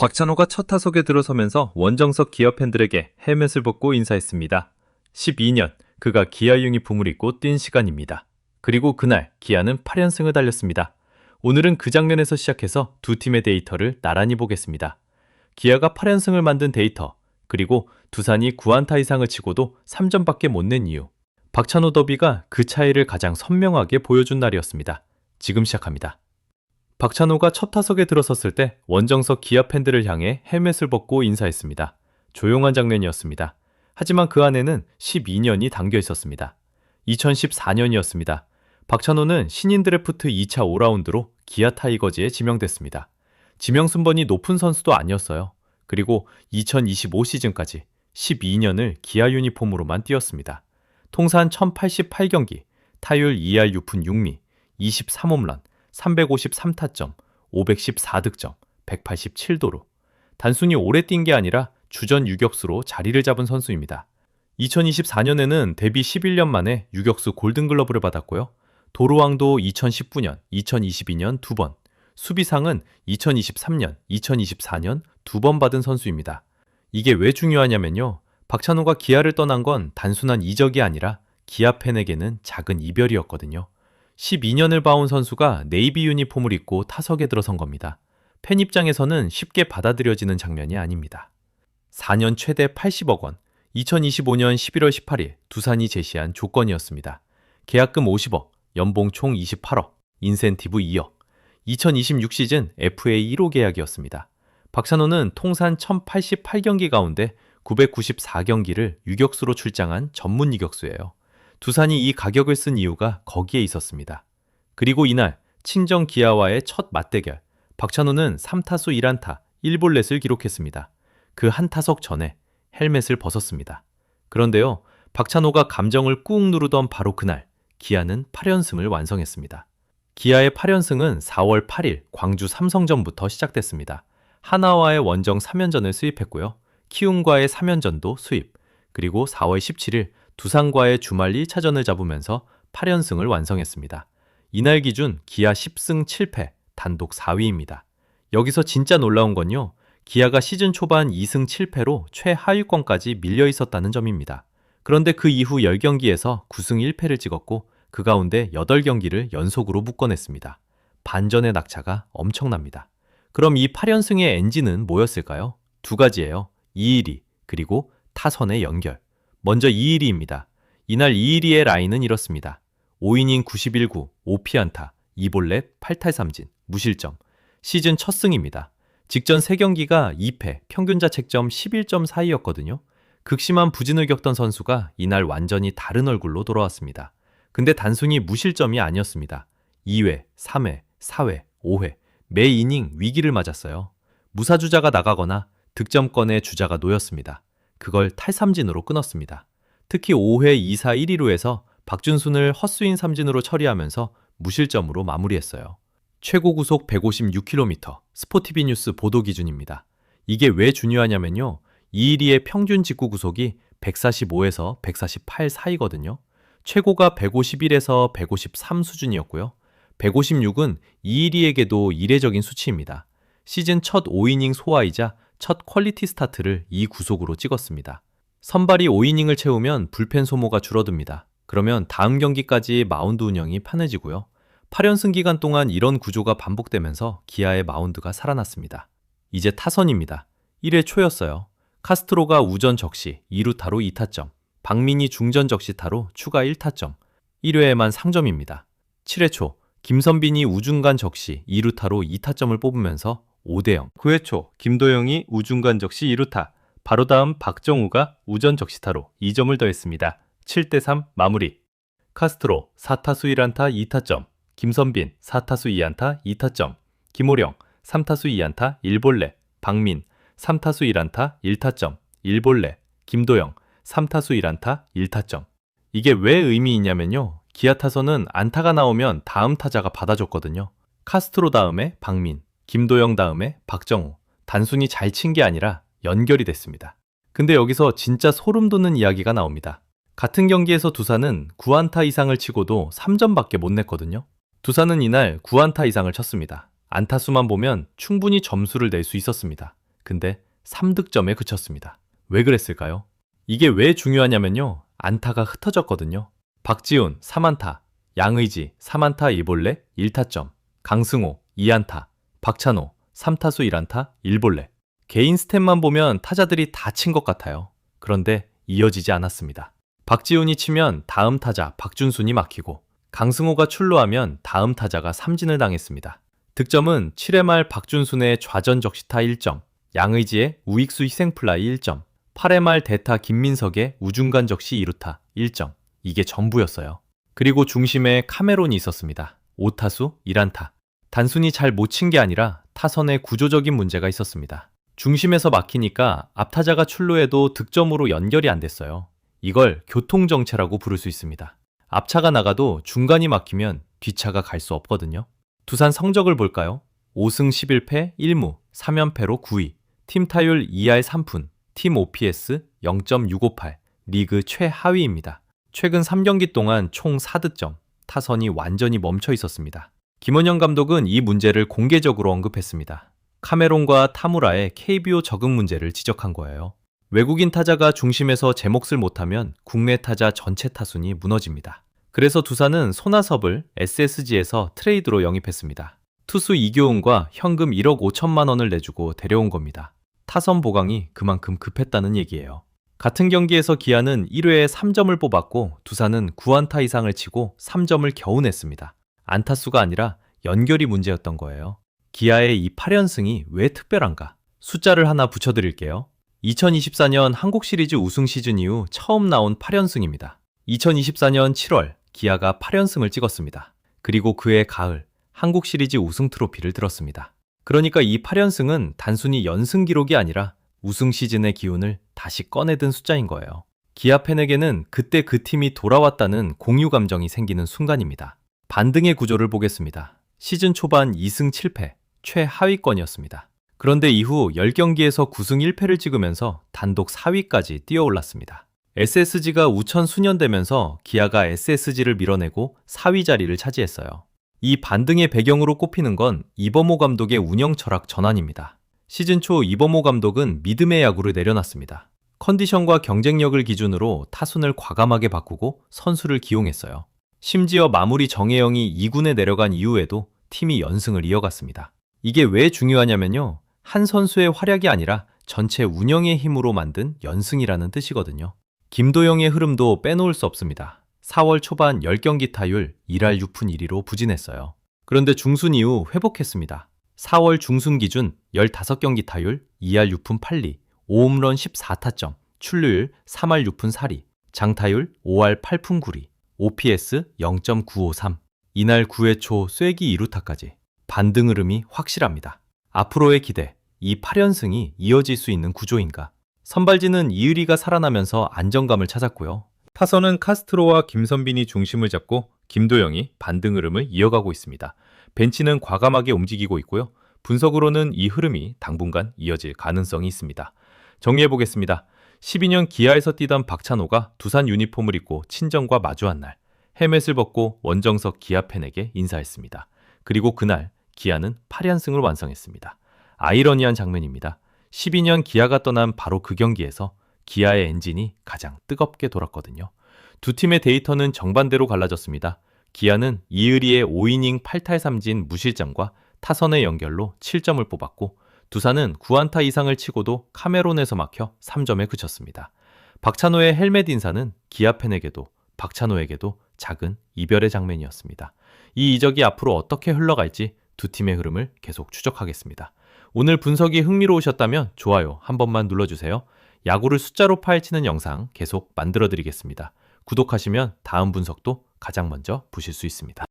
박찬호가 첫 타석에 들어서면서 원정석 기아 팬들에게 헬멧을 벗고 인사했습니다. 12년 그가 기아 유니폼을 입고 뛴 시간입니다. 그리고 그날 기아는 8연승을 달렸습니다. 오늘은 그 장면에서 시작해서 두 팀의 데이터를 나란히 보겠습니다. 기아가 8연승을 만든 데이터, 그리고 두산이 9안타 이상을 치고도 3점밖에 못 낸 이유. 박찬호 더비가 그 차이를 가장 선명하게 보여준 날이었습니다. 지금 시작합니다. 박찬호가 첫 타석에 들어섰을 때 원정석 기아 팬들을 향해 헬멧을 벗고 인사했습니다. 조용한 장면이었습니다. 하지만 그 안에는 12년이 담겨 있었습니다. 2014년이었습니다. 박찬호는 신인 드래프트 2차 5라운드로 기아 타이거즈에 지명됐습니다. 지명 순번이 높은 선수도 아니었어요. 그리고 2025 시즌까지 12년을 기아 유니폼으로만 뛰었습니다. 통산 1088경기, 타율 2할 6푼 6리, 23홈런, 353타점, 514득점, 187도루. 단순히 오래 뛴 게 아니라 주전 유격수로 자리를 잡은 선수입니다. 2024년에는 데뷔 11년 만에 유격수 골든글러브를 받았고요. 도루왕도 2019년, 2022년 2번, 수비상은 2023년, 2024년 2번 받은 선수입니다. 이게 왜 중요하냐면요. 박찬호가 기아를 떠난 건 단순한 이적이 아니라 기아 팬에게는 작은 이별이었거든요. 12년을 봐온 선수가 네이비 유니폼을 입고 타석에 들어선 겁니다. 팬 입장에서는 쉽게 받아들여지는 장면이 아닙니다. 4년 최대 80억 원, 2025년 11월 18일 두산이 제시한 조건이었습니다. 계약금 50억, 연봉 총 28억, 인센티브 2억. 2026 시즌 FA 1호 계약이었습니다. 박찬호는 통산 1088경기 가운데 994경기를 유격수로 출장한 전문 유격수예요. 두산이 이 가격을 쓴 이유가 거기에 있었습니다. 그리고 이날 친정 기아와의 첫 맞대결, 박찬호는 3타수 1안타 1볼넷을 기록했습니다. 그 한 타석 전에 헬멧을 벗었습니다. 그런데요, 박찬호가 감정을 꾹 누르던 바로 그날 기아는 8연승을 완성했습니다. 기아의 8연승은 4월 8일 광주 삼성전부터 시작됐습니다. 하나와의 원정 3연전을 수입했고요. 키움과의 3연전도 수입, 그리고 4월 17일 두산과의 주말 1차전을 잡으면서 8연승을 완성했습니다. 이날 기준 기아 10승 7패, 단독 4위입니다. 여기서 진짜 놀라운 건요, 기아가 시즌 초반 2승 7패로 최하위권까지 밀려 있었다는 점입니다. 그런데 그 이후 10경기에서 9승 1패를 찍었고 그 가운데 8경기를 연속으로 묶어냈습니다. 반전의 낙차가 엄청납니다. 그럼 이 8연승의 엔진은 뭐였을까요? 두 가지예요. 이일이, 그리고 타선의 연결. 먼저 이일이입니다. 이날 이일이의 라인은 이렇습니다. 5이닝 91구, 5피안타, 2볼넷, 8탈삼진, 무실점. 시즌 첫 승입니다. 직전 3경기가 2패, 평균 자책점 11점 사이였거든요. 극심한 부진을 겪던 선수가 이날 완전히 다른 얼굴로 돌아왔습니다. 근데 단순히 무실점이 아니었습니다. 2회, 3회, 4회, 5회, 매 이닝 위기를 맞았어요. 무사주자가 나가거나 득점권의 주자가 놓였습니다. 그걸 탈삼진으로 끊었습니다. 특히 5회 2사 1위루에서 박준순을 헛스윙 삼진으로 처리하면서 무실점으로 마무리했어요. 최고 구속 156km, 스포티비 뉴스 보도 기준입니다. 이게 왜 중요하냐면요. 이일이의 평균 직구 구속이 145에서 148 사이거든요. 최고가 151에서 153 수준이었고요. 156은 이일이에게도 이례적인 수치입니다. 시즌 첫 5이닝 소화이자 첫 퀄리티 스타트를 이 구속으로 찍었습니다. 선발이 5이닝을 채우면 불펜 소모가 줄어듭니다. 그러면 다음 경기까지 마운드 운영이 편해지고요. 8연승 기간 동안 이런 구조가 반복되면서 기아의 마운드가 살아났습니다. 이제 타선입니다. 1회 초였어요. 카스트로가 우전 적시 2루타로 2타점, 박민이 중전 적시타로 추가 1타점, 1회에만 상점입니다. 7회 초 김선빈이 우중간 적시 2루타로 2타점을 뽑으면서 5대0. 9회 초 김도영이 우중간 적시 2루타, 바로 다음 박정우가 우전 적시타로 2점을 더했습니다. 7대3 마무리. 카스트로 4타수 1안타 2타점, 김선빈 4타수 2안타 2타점, 김호령 3타수 2안타 1볼넷, 박민 3타수 1안타 1타점, 1볼넷, 김도영 3타수 1안타 1타점. 이게 왜 의미 있냐면요. 기아 타선은 안타가 나오면 다음 타자가 받아줬거든요. 카스트로 다음에 박민, 김도영 다음에 박정우. 단순히 잘 친 게 아니라 연결이 됐습니다. 근데 여기서 진짜 소름 돋는 이야기가 나옵니다. 같은 경기에서 두산은 9안타 이상을 치고도 3점밖에 못 냈거든요. 두산은 이날 9안타 이상을 쳤습니다. 안타수만 보면 충분히 점수를 낼 수 있었습니다. 근데 3득점에 그쳤습니다. 왜 그랬을까요? 이게 왜 중요하냐면요. 안타가 흩어졌거든요. 박지훈 3안타, 양의지 3안타 1볼넷 1타점, 강승호 2안타, 박찬호 3타수 1안타 1볼넷. 개인 스탯만 보면 타자들이 다 친 것 같아요. 그런데 이어지지 않았습니다. 박지훈이 치면 다음 타자 박준순이 막히고 강승호가 출루하면 다음 타자가 삼진을 당했습니다. 득점은 7회 말 박준순의 좌전 적시타 1점, 양의지의 우익수 희생플라이 1점, 8회 말 대타 김민석의 우중간 적시 2루타 1점. 이게 전부였어요. 그리고 중심에 카메론이 있었습니다. 5타수 1안타. 단순히 잘 못 친 게 아니라 타선에 구조적인 문제가 있었습니다. 중심에서 막히니까 앞타자가 출루해도 득점으로 연결이 안 됐어요. 이걸 교통정체라고 부를 수 있습니다. 앞차가 나가도 중간이 막히면 뒷차가 갈 수 없거든요. 두산 성적을 볼까요? 5승 11패 1무 3연패로 9위, 팀 타율 2할 3푼, 팀 OPS 0.658, 리그 최하위입니다. 최근 3경기 동안 총 4득점, 타선이 완전히 멈춰 있었습니다. 김원영 감독은 이 문제를 공개적으로 언급했습니다. 카메론과 타무라의 KBO 적응 문제를 지적한 거예요. 외국인 타자가 중심에서 제 몫을 못하면 국내 타자 전체 타순이 무너집니다. 그래서 두산은 손아섭을 SSG에서 트레이드로 영입했습니다. 투수 이교훈과 현금 1억 5천만 원을 내주고 데려온 겁니다. 타선 보강이 그만큼 급했다는 얘기예요. 같은 경기에서 기아는 1회에 3점을 뽑았고 두산은 9안타 이상을 치고 3점을 겨우 냈습니다. 안타수가 아니라 연결이 문제였던 거예요. 기아의 이 8연승이 왜 특별한가? 숫자를 하나 붙여드릴게요. 2024년 한국 시리즈 우승 시즌 이후 처음 나온 8연승입니다. 2024년 7월 기아가 8연승을 찍었습니다. 그리고 그해 가을 한국 시리즈 우승 트로피를 들었습니다. 그러니까 이 8연승은 단순히 연승 기록이 아니라 우승 시즌의 기운을 다시 꺼내든 숫자인 거예요. 기아 팬에게는 그때 그 팀이 돌아왔다는 공유 감정이 생기는 순간입니다. 반등의 구조를 보겠습니다. 시즌 초반 2승 7패, 최하위권이었습니다. 그런데 이후 10경기에서 9승 1패를 찍으면서 단독 4위까지 뛰어올랐습니다. SSG가 우천수년되면서 기아가 SSG를 밀어내고 4위 자리를 차지했어요. 이 반등의 배경으로 꼽히는 건 이범호 감독의 운영 철학 전환입니다. 시즌 초 이범호 감독은 믿음의 야구를 내려놨습니다. 컨디션과 경쟁력을 기준으로 타순을 과감하게 바꾸고 선수를 기용했어요. 심지어 마무리 정혜영이 2군에 내려간 이후에도 팀이 연승을 이어갔습니다. 이게 왜 중요하냐면요. 한 선수의 활약이 아니라 전체 운영의 힘으로 만든 연승이라는 뜻이거든요. 김도영의 흐름도 빼놓을 수 없습니다. 4월 초반 10경기 타율 1할 6푼 1리로 부진했어요. 그런데 중순 이후 회복했습니다. 4월 중순 기준 15경기 타율 2할 6푼 8리, 5홈런 14타점, 출루율 3할 6푼 4리, 장타율 5할 8푼 9리, OPS 0.953, 이날 9회 초 쐐기 2루타까지 반등 흐름이 확실합니다. 앞으로의 기대, 이 8연승이 이어질 수 있는 구조인가? 선발진은 이의리가 살아나면서 안정감을 찾았고요. 타선은 카스트로와 김선빈이 중심을 잡고 김도영이 반등 흐름을 이어가고 있습니다. 벤치는 과감하게 움직이고 있고요. 분석으로는 이 흐름이 당분간 이어질 가능성이 있습니다. 정리해보겠습니다. 12년 기아에서 뛰던 박찬호가 두산 유니폼을 입고 친정과 마주한 날, 헬멧을 벗고 원정석 기아 팬에게 인사했습니다. 그리고 그날 기아는 8연승을 완성했습니다. 아이러니한 장면입니다. 12년 기아가 떠난 바로 그 경기에서 기아의 엔진이 가장 뜨겁게 돌았거든요. 두 팀의 데이터는 정반대로 갈라졌습니다. 기아는 이의리의 5이닝 8탈 3진 무실점과 타선의 연결로 7점을 뽑았고 두산은 9안타 이상을 치고도 카메론에서 막혀 3점에 그쳤습니다. 박찬호의 헬멧 인사는 기아 팬에게도 박찬호에게도 작은 이별의 장면이었습니다. 이 이적이 앞으로 어떻게 흘러갈지 두 팀의 흐름을 계속 추적하겠습니다. 오늘 분석이 흥미로우셨다면 좋아요 한 번만 눌러주세요. 야구를 숫자로 파헤치는 영상 계속 만들어드리겠습니다. 구독하시면 다음 분석도 가장 먼저 보실 수 있습니다.